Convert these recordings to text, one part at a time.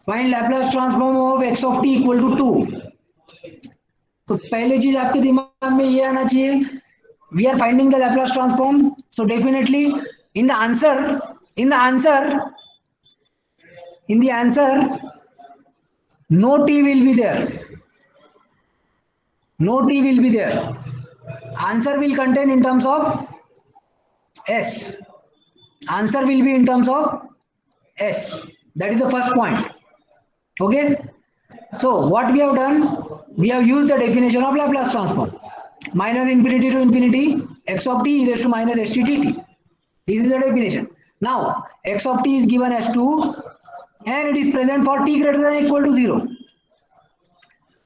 Find Laplace transform of x of t equal to 2। तो पहली चीज आपके दिमाग में ये आना चाहिए, we are finding the Laplace transform, so definitely in the answer in the answer in the answer no t will be there, no t will be there, answer will contain in terms of s, answer will be in terms of s, that is the first point. Okay, so what we have done, we have used the definition of Laplace transform, minus infinity to infinity x of t e raised to minus st dt. This is the definition. Now x of t is given as 2 and it is present for t greater than or equal to 0.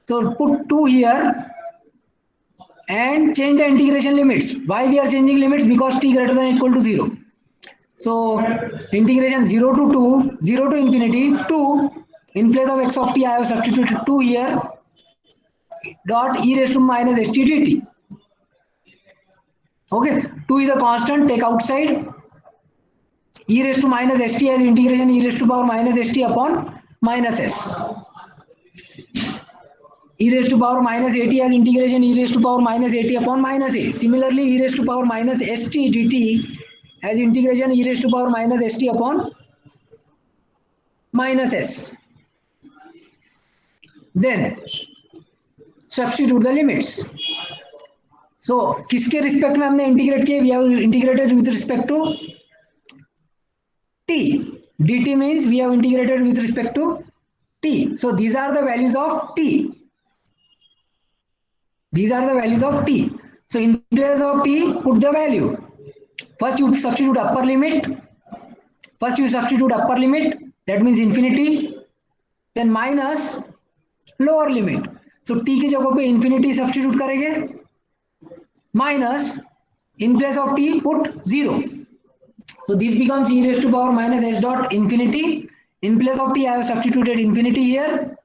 So put 2 here and change the integration limits. Why we are changing limits? Because t greater than or equal to 0. So integration 0 to 2, 0 to infinity 2. In place of x of t I have substituted 2 here, dot e raised to minus st dt. Okay, 2 is a constant, take outside. E raised to minus st as integration e raised to power minus st upon minus s. E raised to power minus at as integration e raised to power minus at upon minus a. Similarly, e raised to power minus st dt as integration e raised to power minus st upon minus s. Then substitute the limits. So किसके respect में हमने integrate किया? We have integrated with respect to t. dt means we have integrated with respect to t. So these are the values of t. These are the values of t. So in place of t, put the value. First you substitute upper limit. That means infinity. Then minus lower limit. So t की जगह पे infinity substitute करेंगे. Minus in place of t put 0. So this becomes e raised to power minus h dot infinity. In place of t I have substituted infinity here.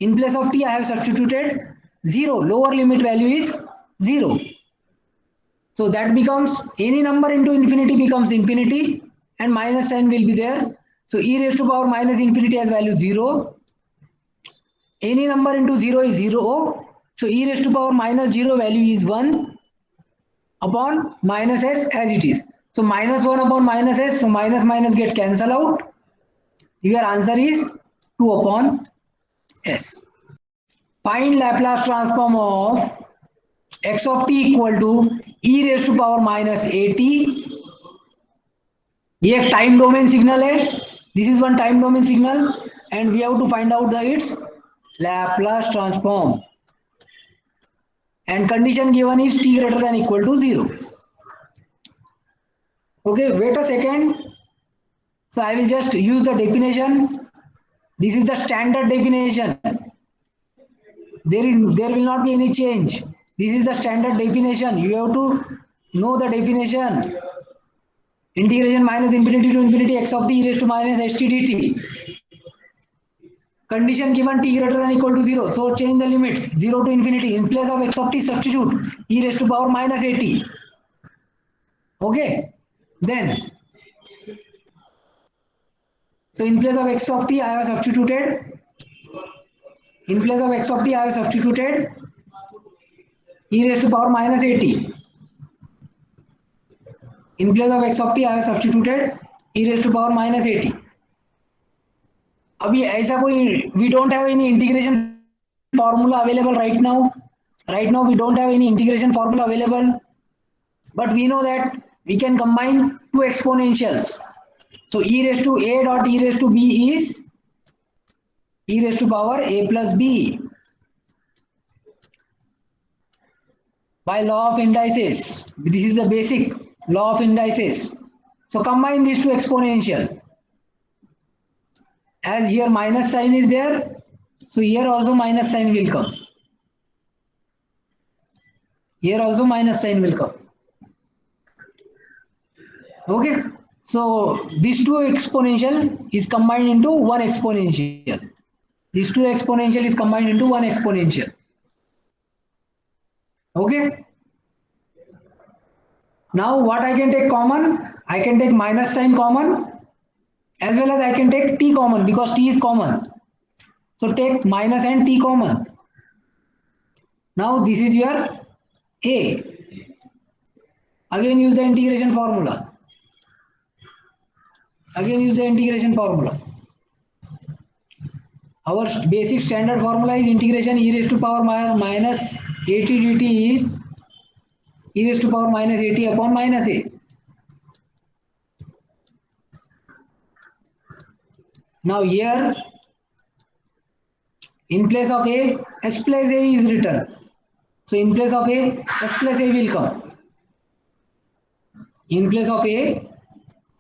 In place of t I have substituted 0. Lower limit value is 0. So that becomes any number into infinity becomes infinity and minus sign will be there. So e raised to power minus infinity has value 0. Any number into 0 is 0. So e raised to power minus 0 value is 1 upon minus s as it is. So minus 1 upon minus s. So minus minus get cancel out. Your answer is 2 upon s. Find Laplace transform of x of t equal to e raised to power minus at. ये एक time domain signal है. This is one time domain signal and we have to find out the its Laplace transform and condition given is t greater than equal to 0. Okay, wait a second. So I will just use the definition. This is the standard definition. There will not be any change. This is the standard definition. You have to know the definition. Integration minus infinity to infinity x of t e raised to minus st dt. Condition given t greater than equal to 0. So change the limits 0 to infinity. In place of x of t substitute e raised to power minus at. Okay. Then so in place of x of t I have substituted. In place of x of t I have substituted e raised to power minus at. In place of x of t I have substituted e raised to power minus at. अभी ऐसा कोई we don't have any integration formula available right now. Right now we don't have any integration formula available, but we know that we can combine two exponentials. So e raised to a dot e raised to b is e raised to power a plus b by law of indices. This is the basic law of indices. So combine these two exponential. As here minus sign is there, so here also minus sign will come. Here also minus sign will come. Okay, so these two exponential is combined into one exponential. These two exponential is combined into one exponential. Okay. Now what I can take common? I can take minus sign common. as well as I can take t common because t is common. So take minus and t common. Now this is your a. Again use the integration formula. Again use the integration formula. Our basic standard formula is integration e raised to power minus at dt is e raised to power minus at upon minus a. Now here in place of a, s plus a is written. So in place of a, s plus a will come. In place of a,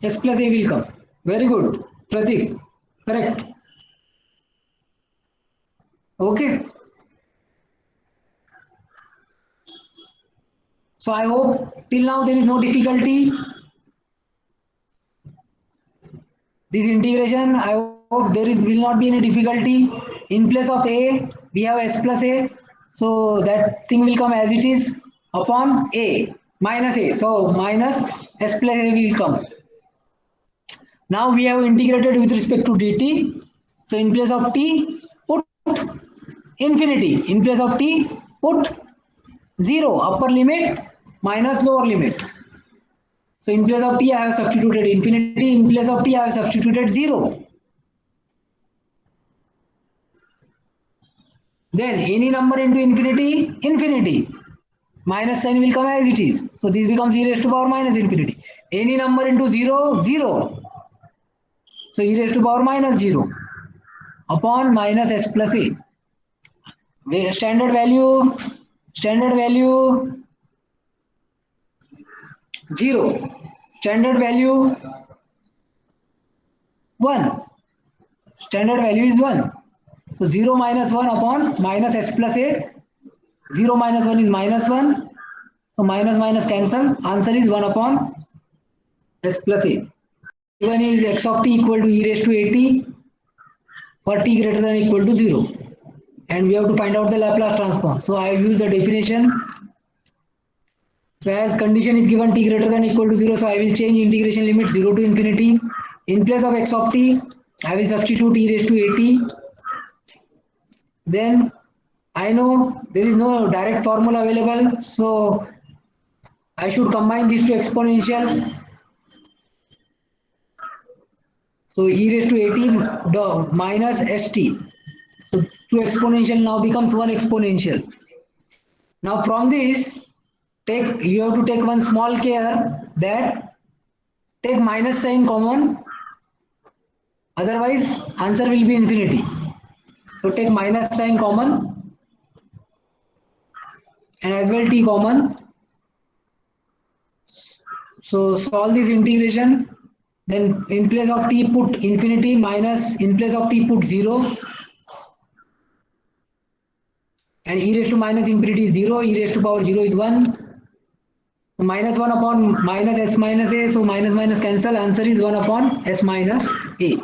s plus a will come. Very good, Pratik. Correct. Okay. So I hope till now there is no difficulty. This integration, I hope there is will not be any difficulty. In place of a, we have s plus a. So that thing will come as it is upon a minus a. So minus s plus a will come. Now we have integrated with respect to dt. So in place of t, put infinity. In place of t, put 0, upper limit minus lower limit. So in place of t, I have substituted infinity. In place of t, I have substituted 0. Then any number into infinity, infinity. Minus sign will come as it is. So this becomes e raised to power minus infinity. Any number into 0, 0. So e raised to power minus 0 upon minus s plus a. Standard value 0. Standard value 1. Standard value is 1. So 0 minus 1 upon minus s plus a. 0 minus 1 is minus 1. So minus minus cancel. Answer is 1 upon s plus a. Given is x of t equal to e raised to at for t greater than or equal to 0. And we have to find out the Laplace transform. So I have used the definition. So as condition is given t greater than or equal to 0, so I will change integration limit 0 to infinity. In place of x of t, I will substitute e raised to at. Then I know there is no direct formula available, so I should combine these two exponential. So e raised to at minus st. So 2 exponential now becomes 1 exponential. Now from this, you have to take one small care that take minus sign common, otherwise answer will be infinity. So take minus sign common and as well t common. So solve this integration. Then in place of t put infinity minus in place of t put 0. And e raised to minus infinity is 0, e raised to power 0 is 1. So minus 1 upon minus s minus a, so minus minus cancel, answer is 1 upon s minus a.